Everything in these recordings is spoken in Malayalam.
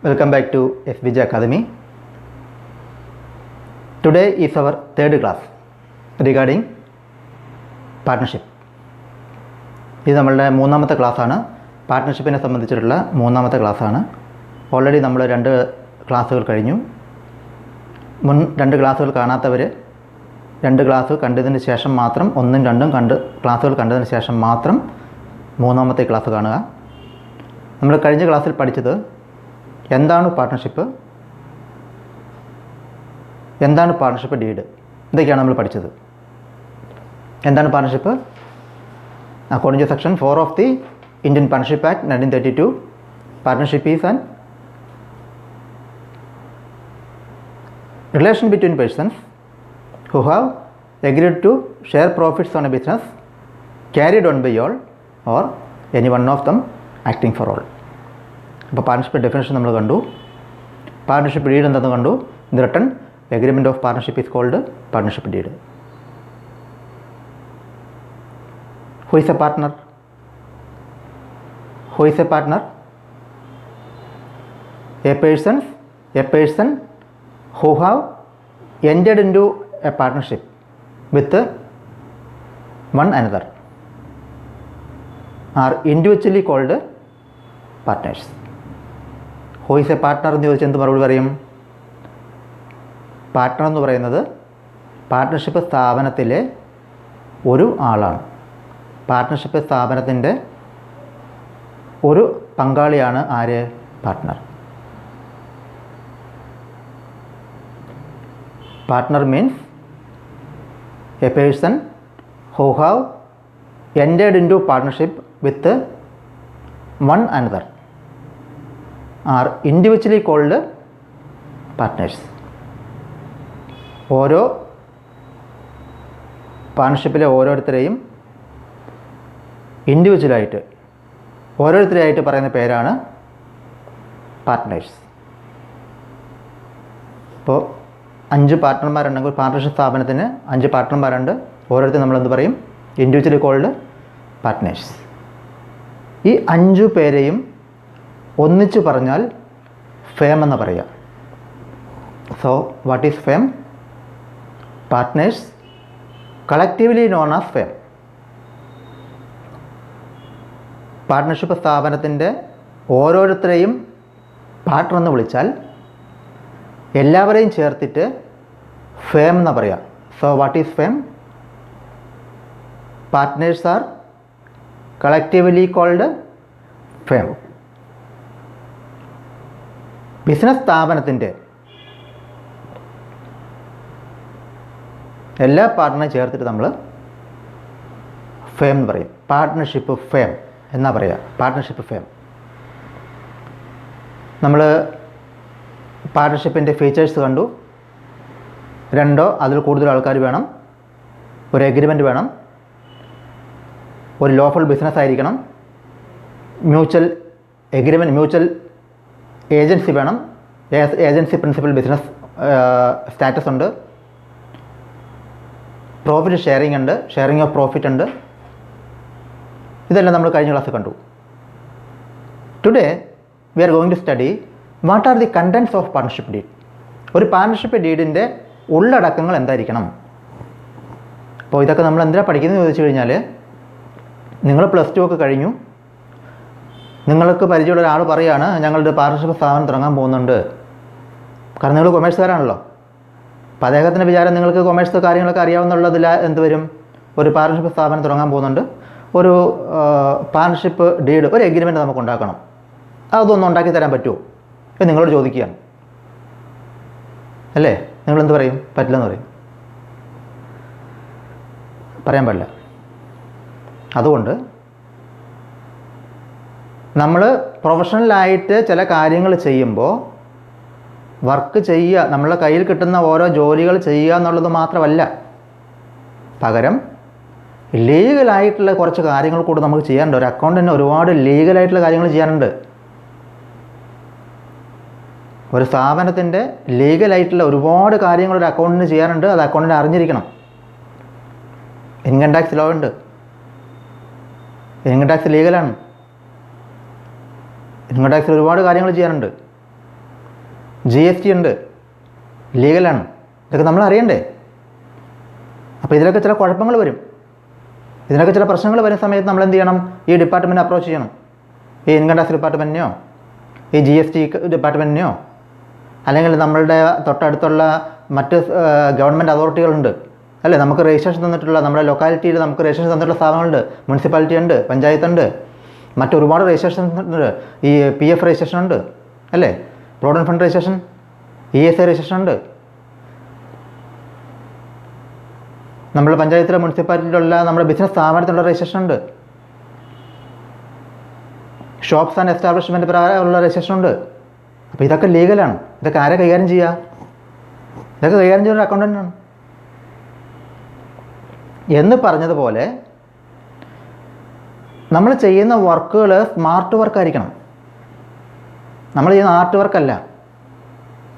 Welcome back to SBJ Academy. Today is our third class regarding partnership. ഇത് നമ്മളുടെ മൂന്നാമത്തെ ക്ലാസ്സാണ്. പാർട്ട്ണർഷിപ്പിനെ സംബന്ധിച്ചിട്ടുള്ള മൂന്നാമത്തെ ക്ലാസ്സാണ്. ഓൾറെഡി നമ്മൾ 2 ക്ലാസ്സുകൾ കഴിഞ്ഞു. മുൻ 2 ക്ലാസ്സുകൾ കാണാത്തവർ 2 ക്ലാസ് കണ്ടതിന് ശേഷം മാത്രം ഒന്നും രണ്ടും ക്ലാസ്സുകൾ കണ്ടതിന് ശേഷം മാത്രം മൂന്നാമത്തെ ക്ലാസ് കാണുക. നമ്മൾ കഴിഞ്ഞ ക്ലാസ്സിൽ പഠിച്ചത് എന്താണ് പാർട്ട്ണർഷിപ്പ്, എന്താണ് പാർട്ട്ണർഷിപ്പ് ഡീഡ്, ഇതൊക്കെയാണ് നമ്മൾ പഠിച്ചത്. എന്താണ് partnership? According to section 4 of the Indian partnership act 1932, partnership is an relation between persons who have agreed to share profits on a business carried on by all or any one of them acting for all. അപ്പോൾ പാർട്ട്ണർഷിപ്പ് ഡെഫിനേഷൻ നമ്മൾ കണ്ടു. പാർട്ട്ണർഷിപ്പ് ഡീഡ് എന്തെന്ന് കണ്ടു. The written agreement of partnership is called partnership deed. Who is a partner? Who is a partner? A person who have entered into a partnership with one another are individually called partners. Who is a partner എന്ന് ചോദിച്ചാൽ എന്ത് മറുപടി പറയും? പാർട്ട്ണർ എന്ന് പറയുന്നത് പാർട്ട്ണർഷിപ്പ് സ്ഥാപനത്തിലെ ഒരു ആളാണ്. പാർട്ട്ണർഷിപ്പ് സ്ഥാപനത്തിൻ്റെ ഒരു പങ്കാളിയാണ് ആര്? Partner. Partner means a person who have entered into partnership with one another are individually called partners. ഓരോ പാർട്ണർഷിപ്പിലെ ഓരോരുത്തരെയും ഇൻഡിവിജ്വലായിട്ട് ഓരോരുത്തരെയായിട്ട് പറയുന്ന പേരാണ് പാർട്ട്നേഴ്സ്. ഇപ്പോൾ 5 പാർട്ട്ണർമാരുണ്ടെങ്കിൽ ഒരു പാർട്ട്ണർഷിപ്പ് സ്ഥാപനത്തിന് 5 പാർട്ട്ണർമാരുണ്ട്. ഓരോരുത്തരും നമ്മളെന്ത് പറയും? Individually called partners. ഈ 5 പേരെയും ഒന്നിച്ചു പറഞ്ഞാൽ ഫേം എന്ന് പറയാം. So what is firm? Partners collectively known as firm. Partnership സ്ഥാപനത്തിൻ്റെ ഓരോരുത്തരെയും പാർട്ട്ണർ എന്ന് വിളിച്ചാൽ എല്ലാവരെയും ചേർത്തിട്ട് ഫേം എന്ന് പറയാം. So what is firm? Partners are collectively called firm. Business സ്ഥാപനത്തിൻ്റെ എല്ലാ പാർട്ട്ണറും ചേർത്തിട്ട് നമ്മൾ ഫേം എന്ന് പറയും. പാർട്ട്ണർഷിപ്പ് ഫേം എന്നാ പറയുക. Partnership firm. നമ്മൾ പാർട്ട്ണർഷിപ്പിൻ്റെ ഫീച്ചേഴ്സ് കണ്ടു. 2 അതിൽ കൂടുതൽ ആൾക്കാർ വേണം, ഒരു എഗ്രിമെൻ്റ് വേണം, ഒരു ലോഫുൾ ബിസിനസ് ആയിരിക്കണം, മ്യൂച്വൽ എഗ്രിമെൻറ്റ്, മ്യൂച്വൽ ഏജൻസി വേണം, ഏജൻസി പ്രിൻസിപ്പൽ ബിസിനസ് സ്റ്റാറ്റസ് ഉണ്ട്, പ്രോഫിറ്റ് ഷെയറിംഗ് ഉണ്ട്, ഷെയറിംഗ് ഓഫ് പ്രോഫിറ്റ് ഉണ്ട്. ഇതെല്ലാം നമ്മൾ കഴിഞ്ഞ ക്ലാസ്സിൽ കണ്ടു. Today we are going to study what are the contents of partnership deed. ഒരു പാർട്ട്ണർഷിപ്പ് ഡീഡിൻ്റെ ഉള്ളടക്കങ്ങൾ എന്തായിരിക്കണം? അപ്പോൾ ഇതൊക്കെ നമ്മൾ എന്തിനാണ് പഠിക്കുന്നത് ചോദിച്ചു കഴിഞ്ഞാൽ, നിങ്ങൾ +2 ഒക്കെ കഴിഞ്ഞു, നിങ്ങൾക്ക് പരിചയമുള്ള ഒരാൾ പറയുകയാണ് ഞങ്ങളുടെ പാർട്ട്ണർഷിപ്പ് സ്ഥാപനം തുടങ്ങാൻ പോകുന്നുണ്ട്. കാരണം നിങ്ങൾ കൊമേഴ്സുകാരാണല്ലോ. അപ്പോൾ അദ്ദേഹത്തിൻ്റെ വിചാരം നിങ്ങൾക്ക് കൊമേഴ്സ് കാര്യങ്ങളൊക്കെ അറിയാവുന്നുള്ളതിൽ എന്ത് വരും? ഒരു പാർട്ട്ണർഷിപ്പ് സ്ഥാപനം തുടങ്ങാൻ പോകുന്നുണ്ട്, ഒരു പാർട്ട്ണർഷിപ്പ് ഡീഡ്, ഒരു എഗ്രിമെൻറ്റ് നമുക്ക് ഉണ്ടാക്കണം, അതൊന്നും ഉണ്ടാക്കി തരാൻ പറ്റുമോ എന്ന് നിങ്ങളോട് ചോദിക്കുകയാണ് അല്ലേ? നിങ്ങളെന്ത് പറയും? പറ്റില്ലെന്ന് പറയും. പറയാൻ പാടില്ല. അതുകൊണ്ട് നമ്മൾ പ്രൊഫഷണലായിട്ട് ചില കാര്യങ്ങൾ ചെയ്യുമ്പോൾ വർക്ക് ചെയ്യുക, നമ്മളെ കയ്യിൽ കിട്ടുന്ന ഓരോ ജോലികൾ ചെയ്യുക എന്നുള്ളത് മാത്രമല്ല, പകരം ലീഗലായിട്ടുള്ള കുറച്ച് കാര്യങ്ങൾ കൂടെ നമുക്ക് ചെയ്യാനുണ്ട്. ഒരു അക്കൗണ്ടിന് ഒരുപാട് ലീഗലായിട്ടുള്ള കാര്യങ്ങൾ ചെയ്യാനുണ്ട്. ഒരു സ്ഥാപനത്തിൻ്റെ ലീഗലായിട്ടുള്ള ഒരുപാട് കാര്യങ്ങൾ ഒരു അക്കൗണ്ടിന് ചെയ്യാനുണ്ട്. അത് അക്കൗണ്ടിന് അറിഞ്ഞിരിക്കണം. ഇൻകം ടാക്സ് ലോ ഉണ്ട്. ഇൻകം ടാക്സ് ലീഗലാണ്. ഇൻകം ടാക്സിൽ ഒരുപാട് കാര്യങ്ങൾ ചെയ്യാനുണ്ട്. GST ഉണ്ട്, ലീഗലാണ്. ഇതൊക്കെ നമ്മൾ അറിയണ്ടേ? അപ്പോൾ ഇതിലൊക്കെ ചില കുഴപ്പങ്ങൾ വരും, ഇതിനൊക്കെ ചില പ്രശ്നങ്ങൾ വരുന്ന സമയത്ത് നമ്മൾ എന്ത് ചെയ്യണം? ഈ ഡിപ്പാർട്ട്മെൻറ്റ് അപ്രോച്ച് ചെയ്യണം. ഈ ഇൻകം ടാക്സ് ഡിപ്പാർട്ട്മെൻറ്റിനെയോ ഈ GST ഡിപ്പാർട്ട്മെൻറ്റിനെയോ അല്ലെങ്കിൽ നമ്മളുടെ തൊട്ടടുത്തുള്ള മറ്റ് ഗവൺമെൻറ് അതോറിറ്റികളുണ്ട് അല്ലേ? നമുക്ക് രജിസ്ട്രേഷൻ തന്നിട്ടുള്ള, നമ്മുടെ ലൊക്കാലിറ്റിയിൽ നമുക്ക് രജിസ്ട്രേഷൻ തന്നിട്ടുള്ള സ്ഥാപനങ്ങളുണ്ട്. മുനിസിപ്പാലിറ്റി ഉണ്ട്, പഞ്ചായത്തുണ്ട്, മറ്റൊരുപാട് രജിസ്ട്രേഷൻ ഉണ്ട്. ഈ PF രജിസ്ട്രേഷൻ ഉണ്ട് അല്ലേ? Provident fund registration, ESI registration ഉണ്ട്. നമ്മുടെ പഞ്ചായത്തിലെ മുനിസിപ്പാലിറ്റിയിലുള്ള നമ്മുടെ ബിസിനസ് സ്ഥാപനത്തിലുള്ള രജിസ്ട്രേഷൻ ഉണ്ട്. ഷോപ്സ് ആൻഡ് എസ്റ്റാബ്ലിഷ്മെൻറ്റ് പ്രകാരമുള്ള രജിസ്ട്രേഷൻ ഉണ്ട്. അപ്പോൾ ഇതൊക്കെ ലീഗലാണ്. ഇതൊക്കെ ആരെ കൈകാര്യം ചെയ്യുക? ഇതൊക്കെ കൈകാര്യം ചെയ്യുന്ന ഒരു അക്കൗണ്ടൻ്റാണ്. എന്ന് പറഞ്ഞതുപോലെ നമ്മൾ ചെയ്യുന്ന വർക്കുകൾ സ്മാർട്ട് വർക്കായിരിക്കണം. നമ്മൾ ചെയ്യുന്ന ആർട്ട് വർക്കല്ല,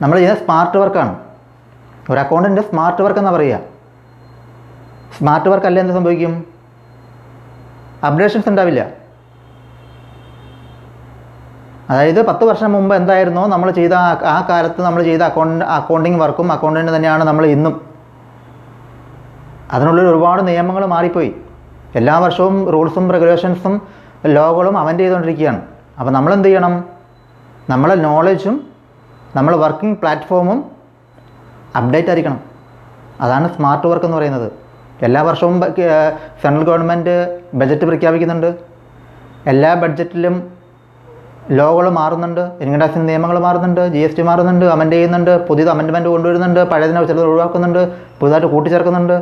നമ്മൾ ചെയ്യുന്ന സ്മാർട്ട് വർക്കാണ്. ഒരു അക്കൗണ്ടൻ്റ് സ്മാർട്ട് വർക്ക് എന്നാണ് പറയുക. സ്മാർട്ട് വർക്ക് അല്ല എന്ത് സംഭവിക്കും? അപ്ഡേഷൻസ് ഉണ്ടാവില്ല. അതായത് 10 വർഷം മുമ്പ് എന്തായിരുന്നോ നമ്മൾ ചെയ്ത ആ കാലത്ത് നമ്മൾ ചെയ്ത അക്കൗണ്ടിങ് വർക്കും അക്കൗണ്ടൻ്റ് തന്നെയാണ് നമ്മൾ ഇന്നും. അതിനുള്ളിൽ ഒരുപാട് നിയമങ്ങൾ മാറിപ്പോയി. എല്ലാ വർഷവും റൂൾസും റെഗുലേഷൻസും ലോകളും അമെൻഡ് ചെയ്തുകൊണ്ടിരിക്കുകയാണ്. അപ്പോൾ നമ്മളെന്ത് ചെയ്യണം? നമ്മളെ നോളജും നമ്മളെ വർക്കിംഗ് പ്ലാറ്റ്ഫോമും അപ്ഡേറ്റ് ആയിരിക്കണം. അതാണ് സ്മാർട്ട് വർക്ക് എന്ന് പറയുന്നത്. എല്ലാ വർഷവും സെൻട്രൽ ഗവൺമെൻറ് ബഡ്ജറ്റ് പ്രഖ്യാപിക്കുന്നുണ്ട്. എല്ലാ ബഡ്ജറ്റിലും ലോകൾ മാറുന്നുണ്ട്, ഇൻകം ടാക്സിൻ്റെ നിയമങ്ങൾ മാറുന്നുണ്ട്, GST മാറുന്നുണ്ട്, അമെൻഡ് ചെയ്യുന്നുണ്ട്, പുതിയത് അമെൻഡ്മെൻറ്റ് കൊണ്ടുവരുന്നുണ്ട്, പഴയതിനെ ചിലത് ഒഴിവാക്കുന്നുണ്ട്, പുതുതായിട്ട് കൂട്ടിച്ചേർക്കുന്നുണ്ട്.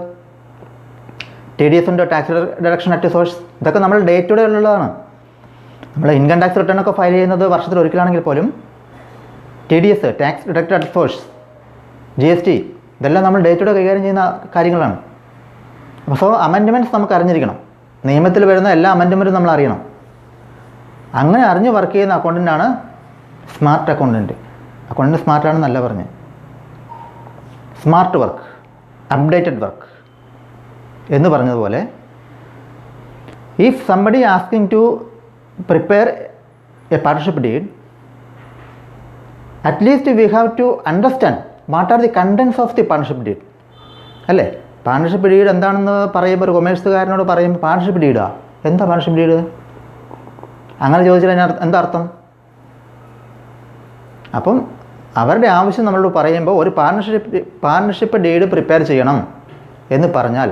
TDS ഉണ്ട്, ടാക്സ് ഡിഡക്ഷൻ അറ്റ് സോഴ്സ്. ഇതൊക്കെ നമ്മൾ ഡേ ടു ഡേ ഉള്ളതാണ്. നമ്മൾ ഇൻകം ടാക്സ് റിട്ടേൺ ഒക്കെ ഫയൽ ചെയ്യുന്നത് വർഷത്തിൽ ഒരിക്കലാണെങ്കിൽ പോലും TDS, tax deducted at source, GST, ഇതെല്ലാം നമ്മൾ ഡേ ടു ഡേ കൈകാര്യം ചെയ്യുന്ന കാര്യങ്ങളാണ്. അപ്പോൾ അമെൻഡ്മെൻറ്റ്സ് നമുക്ക് അറിഞ്ഞിരിക്കണം. നിയമത്തിൽ വരുന്ന എല്ലാ അമെൻഡ്മെൻറ്റും നമ്മൾ അറിയണം. അങ്ങനെ അറിഞ്ഞ് വർക്ക് ചെയ്യുന്ന അക്കൗണ്ടൻ്റാണ് സ്മാർട്ട് അക്കൗണ്ടൻറ്റ്. അക്കൗണ്ടൻറ്റ് സ്മാർട്ടാണെന്നല്ല പറഞ്ഞത്. സ്മാർട്ട് വർക്ക്, അപ്ഡേറ്റഡ് വർക്ക് എന്ന് പറഞ്ഞതുപോലെ, if somebody asking to prepare a partnership deed, at least we have to understand what are the contents of the partnership deed അല്ലേ? പാർട്ണർഷിപ്പ് ഡീഡ് എന്താണെന്ന് പറയുമ്പോൾ ഒരു കൊമേഴ്സുകാരനോട് പറയുമ്പോൾ പാർട്ണർഷിപ്പ് ഡീഡാ, എന്താ പാർട്ണർഷിപ്പ് ഡീഡ് അങ്ങനെ ചോദിച്ചാൽ എന്താ അർത്ഥം? അപ്പം അവരുടെ ആവശ്യം നമ്മളോട് പറയുമ്പോൾ ഒരു പാർട്ണർഷിപ്പ് ഡീഡ് പ്രിപ്പയർ ചെയ്യണം എന്ന് പറഞ്ഞാൽ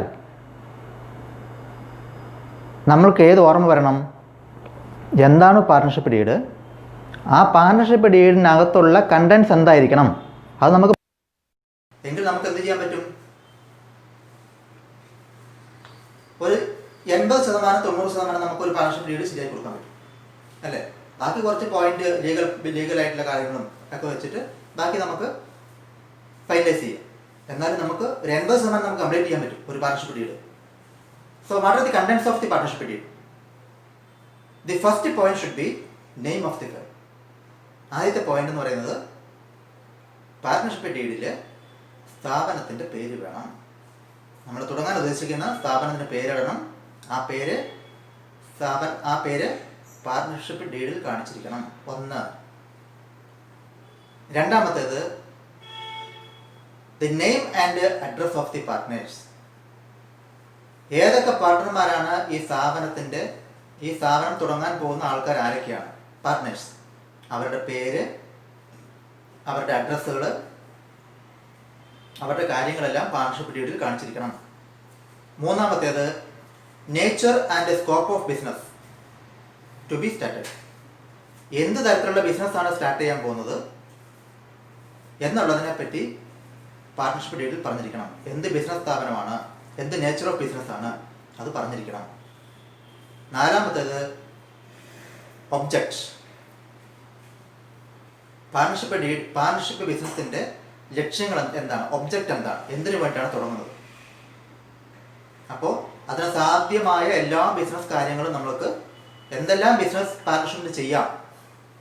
നമ്മൾക്ക് ഏത് ഓർമ്മ വരണം? എന്താണ് പാർട്ണർഷിപ്പ് ഡീഡ്? ആ പാർട്ണർഷിപ്പ് ഡീഡിനകത്തുള്ള കണ്ടൻസ് എന്തായിരിക്കണം? അത് നമുക്ക് എങ്കിൽ നമുക്ക് എന്ത് ചെയ്യാൻ പറ്റും? ഒരു 80% നമുക്കൊരു പാർട്ണർഷിപ്പ് ഡീഡ് ശരിയാക്കി കൊടുക്കാൻ പറ്റും അല്ലേ? ബാക്കി കുറച്ച് പോയിന്റ് ലീഗലായിട്ടുള്ള കാര്യങ്ങളും ഒക്കെ വെച്ചിട്ട് ബാക്കി നമുക്ക് ഫൈനലൈസ് ചെയ്യാം. എന്നാലും നമുക്ക് ഒരു 80% നമുക്ക് കംപ്ലീറ്റ് ചെയ്യാൻ പറ്റും ഒരു partnership deed. So what are the contents of the partnership deed? The first point should be name of the firm. ആദ്യത്തെ പോയിന്റ് എന്ന് പറയുന്നത് പാർട്ണർഷിപ്പ് ഡീഡിൽ സ്ഥാപനത്തിൻ്റെ പേര് വേണം. നമ്മൾ തുടങ്ങാൻ ഉദ്ദേശിക്കുന്ന സ്ഥാപനത്തിൻ്റെ പേരിടണം. ആ പേര് പാർട്ണർഷിപ്പ് ഡീഡിൽ കാണിച്ചിരിക്കണം. ഒന്ന്. രണ്ടാമത്തേത് the name and address of the partners. ഏതൊക്കെ പാർട്ട്ണർമാരാണ് ഈ സ്ഥാപനം തുടങ്ങാൻ പോകുന്ന ആൾക്കാർ ആരൊക്കെയാണ്? പാർട്ട്നേഴ്സ്. അവരുടെ പേര്, അവരുടെ അഡ്രസ്സുകൾ, അവരുടെ കാര്യങ്ങളെല്ലാം പാർട്ണർഷിപ്പ് ഡീഡിൽ കാണിച്ചിരിക്കണം. മൂന്നാമത്തേത് nature and scope of business to be started. എന്ത് തരത്തിലുള്ള ബിസിനസ്സാണ് സ്റ്റാർട്ട് ചെയ്യാൻ പോകുന്നത് എന്നുള്ളതിനെ പറ്റി പാർട്ണർഷിപ്പ് ഡീഡിൽ പറഞ്ഞിരിക്കണം. എന്ത് ബിസിനസ് സ്ഥാപനമാണ്, എന്ത് നേച്ചർ ഓഫ് ബിസിനസ്സാണ്, അത് പറഞ്ഞിരിക്കണം. ഒബ്ജക്റ്റ്. പാർട്ണർഷിപ്പ് ബിസിനസിൻ്റെ ലക്ഷ്യങ്ങൾ എന്താണ്, ഒബ്ജക്റ്റ് എന്താണ്, എന്തിനു വേണ്ടിയാണ് തുടങ്ങുന്നത്. അപ്പോൾ അതിന് സാധ്യമായ എല്ലാ ബിസിനസ് കാര്യങ്ങളും നമ്മൾക്ക് എന്തെല്ലാം ബിസിനസ് പാർട്ണർഷിപ്പിൽ ചെയ്യാം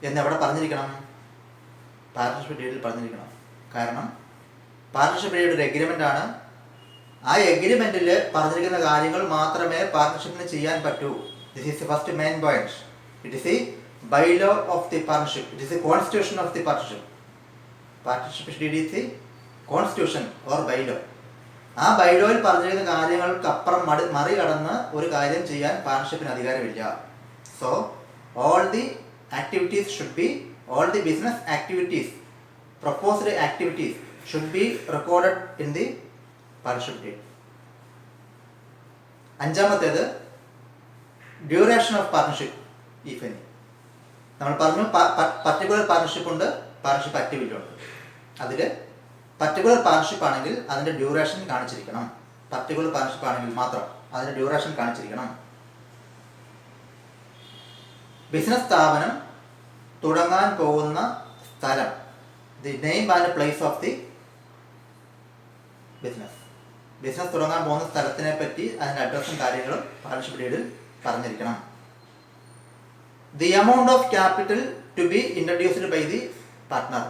എന്നെവിടെ പറഞ്ഞിരിക്കണം? പാർട്ണർഷിപ്പ് ഡീഡിൽ പറഞ്ഞിരിക്കണം. കാരണം പാർട്ണർഷിപ്പ് ഡീഡ് ഒരു എഗ്രിമെൻ്റ് ആണ്. ആ എഗ്രിമെൻറ്റിൽ പറഞ്ഞിരിക്കുന്ന കാര്യങ്ങൾ മാത്രമേ പാർട്ണർഷിപ്പിന് ചെയ്യാൻ പറ്റൂ. This is the first main point. It is the bylaw of the partnership. It is the constitution of the partnership. Partnership deed is the constitution or bylaw. ആ ബൈലോയിൽ പറഞ്ഞിരിക്കുന്ന കാര്യങ്ങൾക്ക് അപ്പുറം മറികടന്ന് ഒരു കാര്യം ചെയ്യാൻ പാർട്ണർഷിപ്പിന് അധികാരമില്ല. So all the activities should be, all the business activities, proposed activities should be recorded in the partnership deed. അഞ്ചാമത്തേത് duration of partnership if any. നമ്മൾ പറഞ്ഞു പർട്ടിക്കുലർ പാർട്ണർഷിപ്പ് ഉണ്ട്, പാർട്ണർഷിപ്പ് ആക്ടിവിറ്റി ഉണ്ട്. അതിൽ പർട്ടിക്കുലർ പാർട്ണർഷിപ്പ് ആണെങ്കിൽ അതിൻ്റെ ഡ്യൂറേഷൻ കാണിച്ചിരിക്കണം. പർട്ടിക്കുലർ പാർട്ണർഷിപ്പ് ആണെങ്കിൽ മാത്രം അതിൻ്റെ ഡ്യൂറേഷൻ കാണിച്ചിരിക്കണം. ബിസിനസ് സ്ഥാപനം തുടങ്ങാൻ പോകുന്ന സ്ഥലം, the name and place of the business. Business തുടങ്ങാൻ പോകുന്ന സ്ഥലത്തിനെ പറ്റി അതിൻ്റെ അഡ്രസ്സും കാര്യങ്ങളും പാർട്ണർഷിപ്പ് ഡീഡിൽ പറഞ്ഞിരിക്കണം. The amount of capital to be introduced by the partner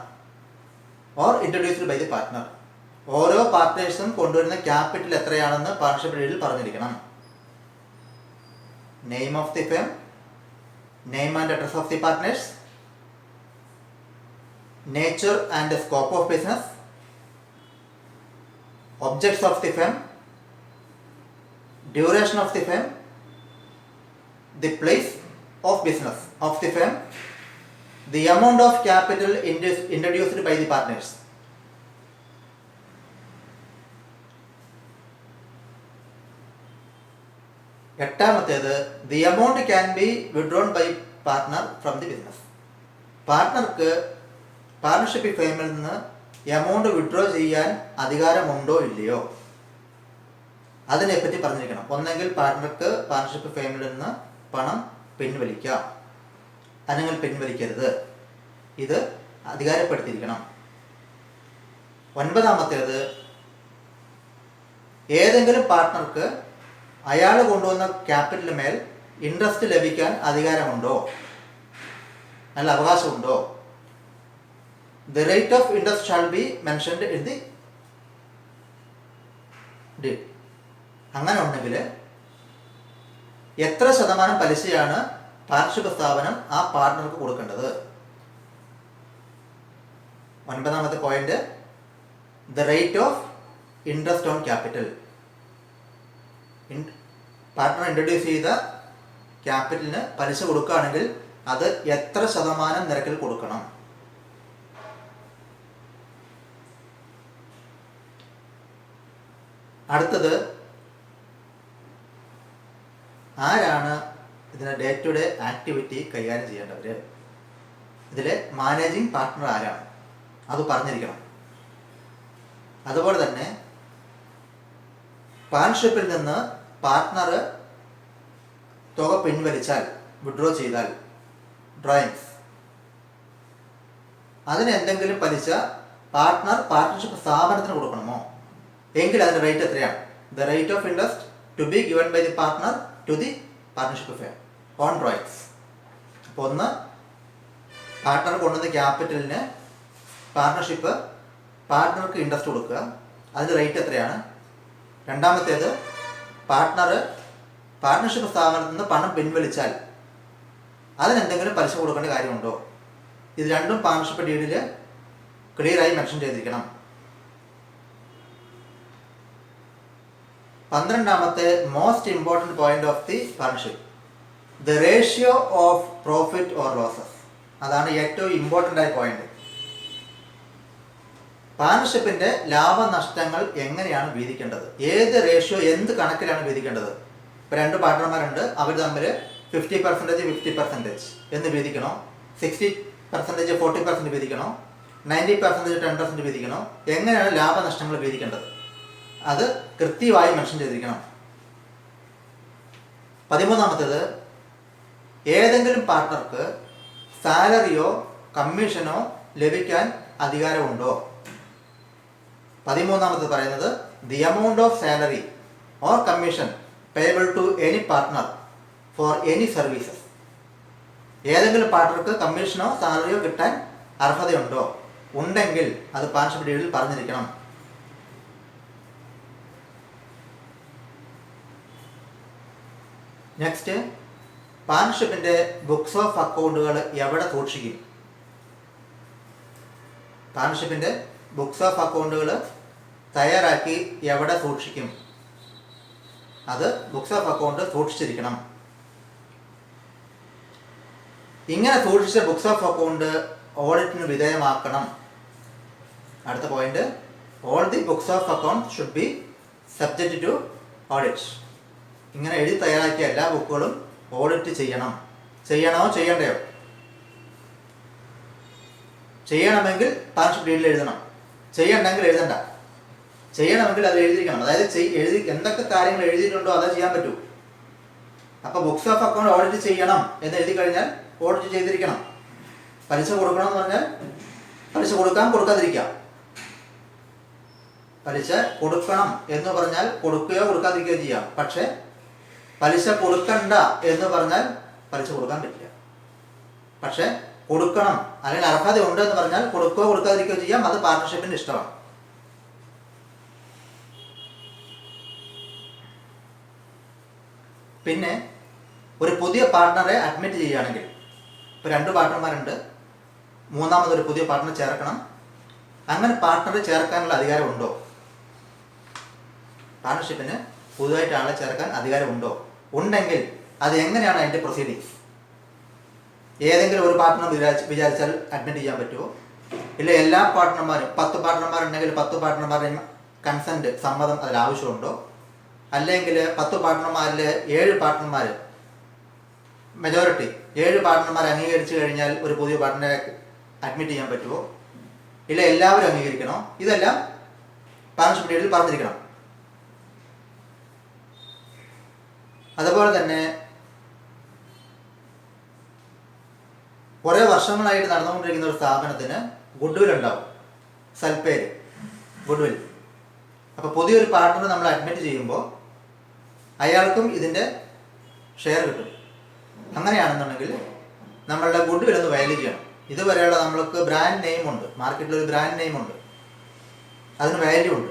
or introduced by the partner. ഓരോ പാർട്ട്നേഴ്സും കൊണ്ടുവരുന്ന ക്യാപിറ്റൽ എത്രയാണെന്ന് പാർട്ണർഷിപ്പ് ഡീഡിൽ പറഞ്ഞിരിക്കണം. Name of the firm, name and address of the partners, nature and scope of business, objects of the firm, duration of the firm, the place of business of the firm, the amount of capital introduced by the partners. എട്ടാമത്തേത് the amount can be withdrawn by partner from the business. പാർട്ട്ണർക്ക് പാർട്ണർഷിപ്പ് ഫേമിൽ നിന്ന് എമൗണ്ട് വിഡ്രോ ചെയ്യാൻ അധികാരമുണ്ടോ ഇല്ലയോ അതിനെപ്പറ്റി പറഞ്ഞിരിക്കണം. ഒന്നെങ്കിൽ പാർട്ട്ണർക്ക് പാർട്ണർഷിപ്പ് ഫേമിൽ നിന്ന് പണം പിൻവലിക്കാം, അല്ലെങ്കിൽ പിൻവലിക്കരുത്. ഇത് അധികാരപ്പെടുത്തിയിരിക്കണം. ഒൻപതാമത്തേത് ഏതെങ്കിലും പാർട്ട്ണർക്ക് അയാൾ കൊണ്ടുവന്ന ക്യാപിറ്റലിന് മേൽ ഇൻട്രസ്റ്റ് ലഭിക്കാൻ അധികാരമുണ്ടോ, നല്ല അവകാശമുണ്ടോ. The rate of interest shall be mentioned in the deed. അങ്ങനെ ഉണ്ടെങ്കിൽ എത്ര ശതമാനം പലിശയാണ് പാർട്ണർഷിപ്പ് സ്ഥാപനം ആ പാർട്ട്ണർക്ക് കൊടുക്കേണ്ടത്. ഒൻപതാമത്തെ point, the rate of interest on capital. Partner introduce ചെയ്ത ക്യാപിറ്റലിന് പലിശ കൊടുക്കുകയാണെങ്കിൽ അത് എത്ര ശതമാനം നിരക്കിൽ കൊടുക്കണം. അടുത്തത്, ആരാണ് ഇതിന് ഡേ ടു ഡേ ആക്ടിവിറ്റി കൈകാര്യം ചെയ്യേണ്ടവർ. ഇതിൽ മാനേജിങ് പാർട്ട്ണർ ആരാണ് അത് പറഞ്ഞിരിക്കണം. അതുപോലെ തന്നെ പാർട്ണർഷിപ്പിൽ നിന്ന് പാർട്ട്ണർ തുക പിൻവലിച്ചാൽ, വിഡ്രോ ചെയ്താൽ, ഡ്രോയിങ്സ്, അതിന് എന്തെങ്കിലും പലിശ പാർട്ട്ണർ പാർട്ണർഷിപ്പ് സ്ഥാപനത്തിന് കൊടുക്കണമോ എങ്കിൽ അതിൻ്റെ റേറ്റ് എത്രയാണ്. The rate of interest to be given by the partner to the partnership firm on drawings. അപ്പോൾ ഒന്ന്, പാർട്ട്ണർ കൊണ്ടുവന്ന ക്യാപിറ്റലിന് പാർട്ണർഷിപ്പ് പാർട്ട്ണർക്ക് ഇൻട്രസ്റ്റ് കൊടുക്കുക, അതിൻ്റെ റേറ്റ് എത്രയാണ്. രണ്ടാമത്തേത്, പാർട്ണർഷിപ്പ് സ്ഥാപനത്തിൽ നിന്ന് പണം പിൻവലിച്ചാൽ അതിനെന്തെങ്കിലും പലിശ കൊടുക്കേണ്ട കാര്യമുണ്ടോ. ഇത് രണ്ടും പാർട്ണർഷിപ്പ് ഡീഡിൽ ക്ലിയറായി മെൻഷൻ ചെയ്തിരിക്കണം. 12ാമത്തെ most important point of the partnership, the ratio of profit or losses. അതാണ് ഏറ്റവും ഇമ്പോർട്ടൻ്റ് ആയ പോയിന്റ്. പാർട്ണർഷിപ്പിൻ്റെ ലാഭനഷ്ടങ്ങൾ എങ്ങനെയാണ് വീതിക്കേണ്ടത്, ഏത് റേഷ്യോ, എന്ത് കണക്കിലാണ് വീതിക്കേണ്ടത്. ഇപ്പോൾ 2 പാർട്ട്ണർമാരുണ്ട്, അവർ തമ്മിൽ 50% 50% എന്ന് വീതിക്കണോ, 60% 40% വീതിക്കണോ, 90% 10% വീതിക്കണോ, എങ്ങനെയാണ് ലാഭനഷ്ടങ്ങൾ വീതിക്കേണ്ടത് അത് കൃത്യമായി മെൻഷൻ ചെയ്തിരിക്കണം. 13ാമത്തേത്, ഏതെങ്കിലും പാർട്ട്ണർക്ക് സാലറിയോ കമ്മീഷനോ ലഭിക്കാൻ അധികാരമുണ്ടോ. 13ാമത് പറയുന്നത്, the amount of salary or commission payable to any partner for any services. ഏതെങ്കിലും പാർട്ട്ണർക്ക് കമ്മീഷനോ സാലറിയോ കിട്ടാൻ അർഹതയുണ്ടോ, ഉണ്ടെങ്കിൽ അത് പാർട്ണർഷിപ്പ് ഡീഡിൽ പറഞ്ഞിരിക്കണം. നെക്സ്റ്റ്, പാർട്ണർഷിപ്പിൻ്റെ ബുക്സ് ഓഫ് അക്കൗണ്ടുകൾ എവിടെ സൂക്ഷിക്കും. പാർട്ണർഷിപ്പിൻ്റെ ബുക്സ് ഓഫ് അക്കൗണ്ടുകൾ തയ്യാറാക്കി എവിടെ സൂക്ഷിക്കും? അത് ബുക്സ് ഓഫ് അക്കൗണ്ട് സൂക്ഷിച്ചിരിക്കണം. ഇങ്ങനെ സൂക്ഷിച്ച ബുക്സ് ഓഫ് അക്കൗണ്ട് ഓഡിറ്റിന് വിധേയമാക്കണം. അടുത്ത point, all the books of account should be subject to audit. ഇങ്ങനെ എഴുതി തയ്യാറാക്കിയ എല്ലാ ബുക്കുകളും ഓഡിറ്റ് ചെയ്യണം. ചെയ്യണോ ചെയ്യണ്ടയോ? ചെയ്യണമെങ്കിൽ പാർട്ണർഷിപ്പ് ഡീഡിൽ എഴുതണം. ചെയ്യണമെങ്കിൽ എഴുതണ്ട. ചെയ്യണമെങ്കിൽ അത് എഴുതിയിരിക്കണം. അതായത് എഴുതി എന്തൊക്കെ കാര്യങ്ങൾ എഴുതിയിട്ടുണ്ടോ അതേ ചെയ്യാൻ പറ്റൂ. അപ്പോൾ ബുക്സ് ഓഫ് അക്കൗണ്ട് ഓഡിറ്റ് ചെയ്യണം എന്ന് എഴുതി കഴിഞ്ഞാൽ ഓഡിറ്റ് ചെയ്തിരിക്കണം. പലിശ കൊടുക്കണം എന്ന് പറഞ്ഞാൽ പലിശ കൊടുക്കാം, കൊടുക്കാതിരിക്കാം. പലിശ കൊടുക്കണം എന്ന് പറഞ്ഞാൽ കൊടുക്കുകയോ കൊടുക്കാതിരിക്കുകയോ ചെയ്യാം. പക്ഷേ പലിശ കൊടുക്കണ്ട എന്ന് പറഞ്ഞാൽ പലിശ കൊടുക്കാൻ പറ്റില്ല. പക്ഷേ കൊടുക്കണം അല്ലെങ്കിൽ അർഹത ഉണ്ട് എന്ന് പറഞ്ഞാൽ കൊടുക്കുകയോ കൊടുക്കാതിരിക്കുകയോ ചെയ്യാം. അത് പാർട്ണർഷിപ്പിൻ്റെ ഇഷ്ടമാണ്. പിന്നെ ഒരു പുതിയ പാർട്ട്ണറെ അഡ്മിറ്റ് ചെയ്യുകയാണെങ്കിൽ, ഇപ്പോൾ 2 പാർട്ട്ണർമാരുണ്ട്, മൂന്നാമതൊരു പുതിയ പാർട്ട്ണർ ചേർക്കണം. അങ്ങനെ പാർട്ട്ണറെ ചേർക്കാനുള്ള അധികാരമുണ്ടോ? പാർട്ണർഷിപ്പിന് പുതുതായിട്ട് ആളെ ചേർക്കാൻ അധികാരമുണ്ടോ? ഉണ്ടെങ്കിൽ അത് എങ്ങനെയാണ് അതിൻ്റെ പ്രൊസീഡിങ്സ്? ഏതെങ്കിലും ഒരു പാർട്ട്ണർ വിചാരിച്ചാൽ അഡ്മിറ്റ് ചെയ്യാൻ പറ്റുമോ? ഇല്ല എല്ലാ പാർട്ട്ണർമാരും 10 പാർട്ട്ണർമാരുണ്ടെങ്കിൽ 10 പാർട്ട്ണർമാരുടെയും കൺസെൻറ്റ്, സമ്മതം അതിൽ ആവശ്യമുണ്ടോ? അല്ലെങ്കിൽ 10 പാർട്ട്ണർമാരിൽ 7 പാർട്ട്ണർമാർ, മെജോറിറ്റി 7 പാർട്ട്ണർമാർ അംഗീകരിച്ചു കഴിഞ്ഞാൽ ഒരു പുതിയ പാർട്ട്ണറെ അഡ്മിറ്റ് ചെയ്യാൻ പറ്റുമോ? ഇല്ല എല്ലാവരും അംഗീകരിക്കണോ? ഇതെല്ലാം പാർട്ണർഷിപ്പ് ഡീഡിൽ പറഞ്ഞിരിക്കണം. അതുപോലെ തന്നെ കുറേ വർഷങ്ങളായിട്ട് നടന്നുകൊണ്ടിരിക്കുന്ന ഒരു സ്ഥാപനത്തിന് ഗുഡ്വിൽ ഉണ്ടാവും, സൽപ്പേര്, ഗുഡ്വിൽ. അപ്പോൾ പുതിയൊരു പാർട്ട്ണർ നമ്മൾ അഡ്മിറ്റ് ചെയ്യുമ്പോൾ അയാൾക്കും ഇതിൻ്റെ ഷെയർ കിട്ടും. അങ്ങനെയാണെന്നുണ്ടെങ്കിൽ നമ്മളുടെ ഗുഡ്വിൽ ഒന്ന് വാല്യൂ ചെയ്യണം. ഇതുവരെയുള്ള നമ്മൾക്ക് ബ്രാൻഡ് നെയിം ഉണ്ട്, മാർക്കറ്റിലൊരു ബ്രാൻഡ് നെയിം ഉണ്ട്, അതിന് വാല്യൂ ഉണ്ട്.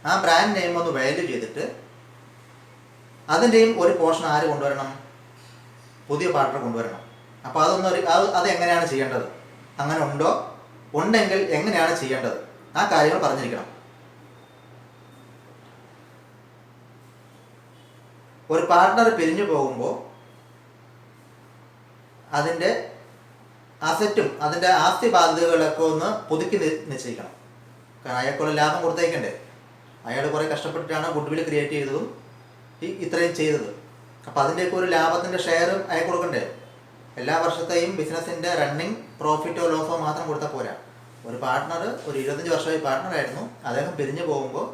ആ ബ്രാൻഡ് നെയിം ഒന്ന് വാല്യൂ ചെയ്തിട്ട് അതിൻ്റെയും ഒരു പോർഷൻ ആര് കൊണ്ടുവരണം? പുതിയ പാർട്ണർ കൊണ്ടുവരണം. അപ്പോൾ അതെങ്ങനെയാണ് ചെയ്യേണ്ടത്? അങ്ങനെ ഉണ്ടോ? ഉണ്ടെങ്കിൽ എങ്ങനെയാണ് ചെയ്യേണ്ടത്? ആ കാര്യങ്ങൾ പറഞ്ഞിരിക്കണം. ഒരു പാർട്ണർ പിരിഞ്ഞു പോകുമ്പോൾ അതിൻ്റെ അസറ്റും അതിൻ്റെ ആസ്തി ബാധ്യതകളൊക്കെ ഒന്ന് പുതുക്കി നിശ്ചയിക്കണം. കാരണം അയാൾക്കുള്ള ലാഭം കൊടുത്തേക്കണ്ടേ? അയാൾ കുറേ കഷ്ടപ്പെട്ടിട്ടാണ് ഗുഡ്വിൽ ക്രിയേറ്റ് ചെയ്തതും ഇത്രയും ചെയ്തത്. അപ്പോൾ അതിൻ്റെയൊക്കെ ഒരു ലാഭത്തിൻ്റെ ഷെയറും അയാൾ കൊടുക്കണ്ടേ? എല്ലാ വർഷത്തെയും ബിസിനസ്സിൻ്റെ റണ്ണിങ് പ്രോഫിറ്റോ ലോസോ മാത്രം കൊടുത്താൽ പോരാ. ഒരു പാർട്ട്ണർ ഒരു 25 വർഷമായി പാർട്ട്ണറായിരുന്നു, അദ്ദേഹം പിരിഞ്ഞു പോകുമ്പോൾ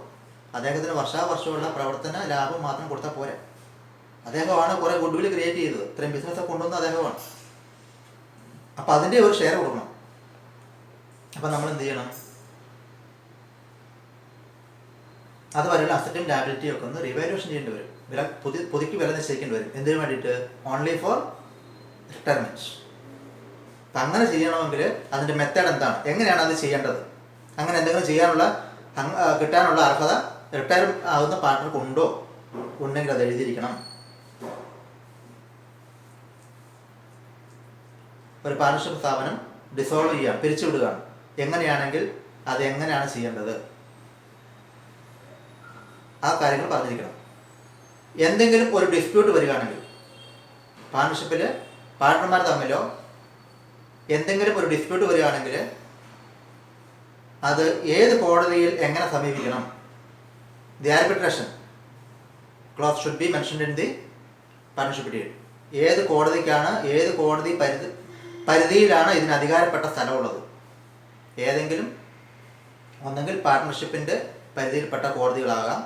അദ്ദേഹത്തിന് വർഷാവർഷമുള്ള പ്രവർത്തന ലാഭം മാത്രം കൊടുത്താൽ പോരാ. അദ്ദേഹമാണ് കുറേ ഗുഡ്വിൽ ക്രിയേറ്റ് ചെയ്തത്, ഇത്രയും ബിസിനസ്സൊക്കെ കൊണ്ടുവന്ന അദ്ദേഹമാണ്. അപ്പോൾ അതിൻ്റെ ഒരു ഷെയർ കൊടുക്കണം. അപ്പം നമ്മൾ എന്ത് ചെയ്യണം? അതുവരെയുള്ള അസറ്റും ലാബിലിറ്റിയും ഒക്കെ ഒന്ന് റിവാലുവേഷൻ ചെയ്യേണ്ടി വരും. പുതുക്കി വില നിശ്ചയിക്കേണ്ടി വരും. എന്തിനു വേണ്ടിയിട്ട്? Only for retirement. അപ്പം അങ്ങനെ ചെയ്യണമെങ്കിൽ അതിൻ്റെ മെത്തേഡ് എന്താണ്? എങ്ങനെയാണ് അത് ചെയ്യേണ്ടത്? അങ്ങനെ എന്തെങ്കിലും കിട്ടാനുള്ള അർഹത റിട്ടയർ ആകുന്ന പാർട്ണർക്ക് ഉണ്ടോ? ഉണ്ടെങ്കിൽ അത് എഴുതിയിരിക്കണം. ഒരു പാർട്ണർഷിപ്പ് സ്ഥാപനം ഡിസോൾവ് ചെയ്യാം, പിരിച്ചുവിടുകയാണ്. എങ്ങനെയാണെങ്കിൽ അത് എങ്ങനെയാണ് ചെയ്യേണ്ടത്? ആ കാര്യങ്ങൾ പറഞ്ഞിരിക്കണം. എന്തെങ്കിലും ഒരു ഡിസ്പ്യൂട്ട് വരികയാണെങ്കിൽ, പാർട്ണർഷിപ്പിൽ പാർട്ണർമാർ തമ്മിലോ എന്തെങ്കിലും ഒരു ഡിസ്പ്യൂട്ട് വരികയാണെങ്കിൽ അത് ഏത് കോടതിയിൽ എങ്ങനെ സമീപിക്കണം? The arbitration clause should be mentioned in the partnership deed. ഏത് കോടതിക്കാണ്, ഏത് കോടതി പരിധിയിലാണ് ഇതിന് അധികാരപ്പെട്ട സ്ഥലമുള്ളത്? ഏതെങ്കിലും ഒന്നെങ്കിൽ പാർട്ണർഷിപ്പിൻ്റെ പരിധിയിൽപ്പെട്ട കോടതികളാകാം.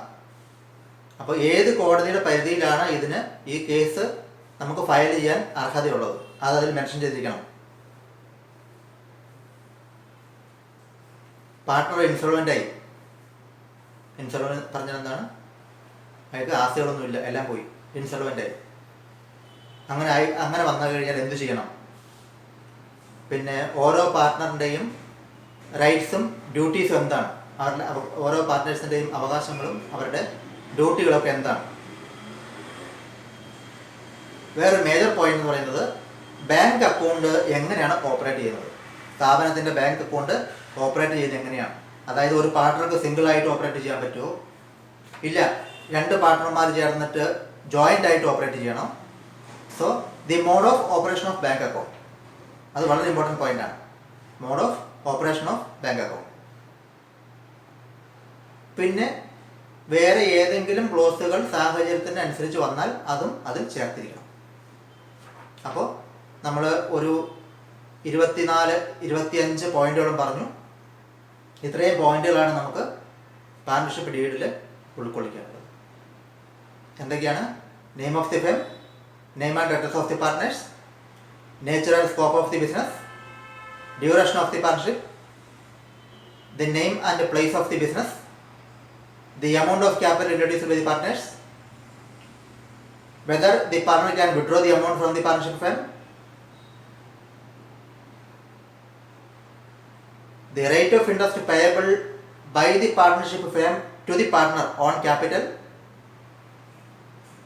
അപ്പോൾ ഏത് കോടതിയുടെ പരിധിയിലാണ് ഈ കേസ് നമുക്ക് ഫയൽ ചെയ്യാൻ അർഹതയുള്ളത് അതിൽ മെൻഷൻ ചെയ്തിരിക്കണം. പാർട്ണർ ഇൻസോൾവൻ്റായി, ഇൻസോൾവൻ്റ് പറഞ്ഞാൽ എന്താണ്? അയാൾക്ക് ആസ്തികളൊന്നുമില്ല, എല്ലാം പോയി, ഇൻസോൾവൻ്റായി. അങ്ങനെ വന്നു കഴിഞ്ഞാൽ എന്ത് ചെയ്യണം? പിന്നെ ഓരോ പാർട്ട്ണറിൻ്റെയും റൈറ്റ്സും ഡ്യൂട്ടീസും എന്താണ്? ഓരോ പാർട്ട്നേഴ്സിൻ്റെയും അവകാശങ്ങളും അവരുടെ ഡ്യൂട്ടികളൊക്കെ എന്താണ്? വേറെ മേജർ പോയിന്റ് എന്ന് പറയുന്നത് ബാങ്ക് അക്കൗണ്ട് എങ്ങനെയാണ് ഓപ്പറേറ്റ് ചെയ്യുന്നത്? സ്ഥാപനത്തിൻ്റെ ബാങ്ക് അക്കൗണ്ട് ഓപ്പറേറ്റ് ചെയ്യുന്നത് എങ്ങനെയാണ്. അതായത് ഒരു പാർട്ട്ണർക്ക് സിംഗിളായിട്ട് ഓപ്പറേറ്റ് ചെയ്യാൻ പറ്റുമോ? ഇല്ല, 2 പാർട്ട്ണർമാർ ചേർന്നിട്ട് ജോയിൻ്റ് ആയിട്ട് ഓപ്പറേറ്റ് ചെയ്യണം. So the mode of operation of bank account, അത് വളരെ ഇമ്പോർട്ടൻറ്റ് പോയിൻ്റാണ്. Mode of operation of bank account. പിന്നെ വേറെ ഏതെങ്കിലും ക്ലോസുകൾ സാഹചര്യത്തിന് അനുസരിച്ച് വന്നാൽ അതും അതിൽ ചേർത്തിരിക്കണം. അപ്പോൾ നമ്മൾ ഒരു 24-25 പോയിന്റുകളും പറഞ്ഞു. ഇത്രയും പോയിന്റുകളാണ് നമുക്ക് പാർട്ണർഷിപ്പ് ഡീഡിൽ ഉൾക്കൊള്ളിക്കേണ്ടത്. എന്തൊക്കെയാണ്? Name of the firm, name and address of the partners, nature and scope of the business, duration of the partnership, the name and place of the business, the amount of capital introduced by the partners, whether the partner can withdraw the amount from the partnership firm, the rate of interest payable by the partnership firm to the partner on capital,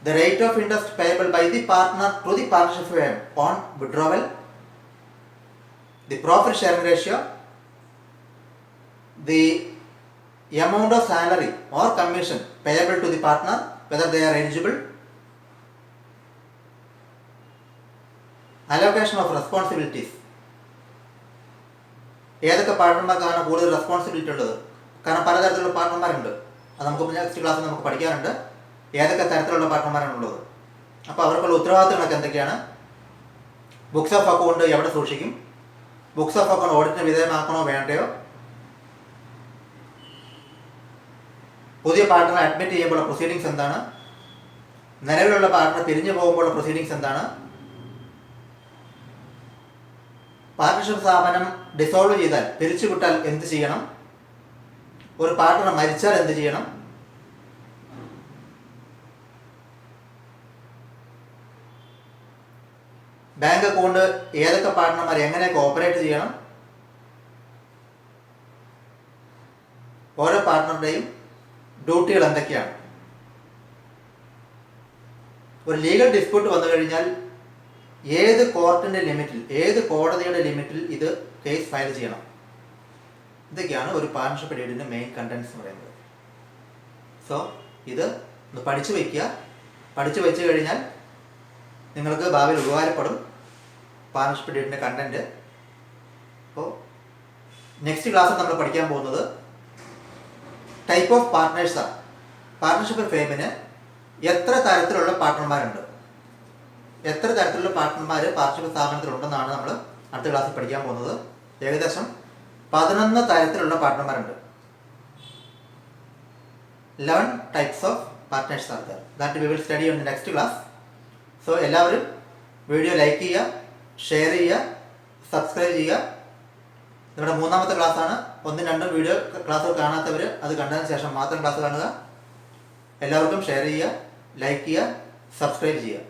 the rate of interest payable by the partner to the partnership firm on withdrawal, the profit sharing ratio, the amount of salary or commission payable to the partner, whether they are eligible, allocation of responsibilities, ഏതൊക്കെ പാർട്ട്ണർമാർക്കാണ് കൂടുതൽ റെസ്പോൺസിബിലിറ്റി ഉള്ളത്. കാരണം പലതരത്തിലുള്ള പാർട്ട്ണർമാരുണ്ട്. അത് നമുക്ക് നെക്സ്റ്റ് ക്ലാസ്സിൽ നമുക്ക് പഠിക്കാനുണ്ട് ഏതൊക്കെ തരത്തിലുള്ള പാർട്ട്ണർമാരാണുള്ളത്. അപ്പോൾ അവർക്കുള്ള ഉത്തരവാദിത്തങ്ങളൊക്കെ എന്തൊക്കെയാണ്? ബുക്സ് ഓഫ് അക്കൗണ്ട് എവിടെ സൂക്ഷിക്കും? ബുക്സ് ഓഫ് അക്കൗണ്ട് ഓഡിറ്റിന് വിധേയമാക്കണോ വേണ്ടയോ? പുതിയ പാർട്ട്ണറെ അഡ്മിറ്റ് ചെയ്യുമ്പോൾ പ്രൊസീഡിങ്സ് എന്താണ്? നിലവിലുള്ള പാർട്ട്ണർ പിരിഞ്ഞു പോകുമ്പോൾ പ്രൊസീഡിങ്സ് എന്താണ്? പാർട്ണർഷിപ്പ് സ്ഥാപനം ഡിസോൾവ് ചെയ്താൽ, പിരിച്ചുവിട്ടാൽ എന്ത് ചെയ്യണം? ഒരു പാർട്ട്ണർ മരിച്ചാൽ എന്ത് ചെയ്യണം? ബാങ്ക് അക്കൗണ്ട് ഏതൊക്കെ പാർട്ട്ണർമാർ എങ്ങനെയൊക്കെ ഓപ്പറേറ്റ് ചെയ്യണം? ഓരോ പാർട്ട്ണറുടെയും ഡ്യൂട്ടികൾ എന്തൊക്കെയാണ്? ഒരു ലീഗൽ ഡിസ്പ്യൂട്ട് വന്നു കഴിഞ്ഞാൽ ഏത് കോർട്ടിൻ്റെ ലിമിറ്റിൽ, ഏത് കോടതിയുടെ ലിമിറ്റിൽ ഇത് കേസ് ഫയൽ ചെയ്യണം? ഇതൊക്കെയാണ് ഒരു പാർട്ണർഷിപ്പ് ഡീഡിൻ്റെ മെയിൻ കണ്ടൻസ് എന്ന് പറയുന്നത്. സോ ഇത് ഒന്ന് പഠിച്ചു വയ്ക്കുക. പഠിച്ചു വെച്ച് കഴിഞ്ഞാൽ നിങ്ങൾക്ക് ഭാവിയിൽ ഉപകാരപ്പെടും പാർട്ണർഷിപ്പ് ഡീഡിൻ്റെ കണ്ടൻറ്റ്. അപ്പോൾ നെക്സ്റ്റ് ക്ലാസ്സിൽ നമ്മൾ പഠിക്കാൻ പോകുന്നത് ടൈപ്പ് ഓഫ് പാർട്ട്നേഴ്സാണ്. പാർട്ണർഷിപ്പ് ഫേമിന് എത്ര തരത്തിലുള്ള പാർട്ട്ണർമാരുണ്ട്, എത്ര തരത്തിലുള്ള പാർട്ട്ണർമാർ പാർട്ണർഷിപ്പ് സ്ഥാപനത്തിലുണ്ടെന്നാണ് നമ്മൾ അടുത്ത ക്ലാസ്സിൽ പഠിക്കാൻ പോകുന്നത്. ഏകദേശം 11 തരത്തിലുള്ള പാർട്ട്ണർമാരുണ്ട്. 11 types of partners are there. That we will study on the next class. So എല്ലാവരും വീഡിയോ ലൈക്ക് ചെയ്യുക, ഷെയർ ചെയ്യുക, സബ്സ്ക്രൈബ് ചെയ്യുക. നമ്മുടെ 3ാമത്തെ ക്ലാസ്സാണ്. 1-2 വീഡിയോ ക്ലാസ്സുകൾ കാണാത്തവർ അത് കണ്ടതിന് ശേഷം മാത്രം ക്ലാസ് കാണുക. എല്ലാവർക്കും ഷെയർ ചെയ്യുക, ലൈക്ക് ചെയ്യുക, സബ്സ്ക്രൈബ് ചെയ്യുക.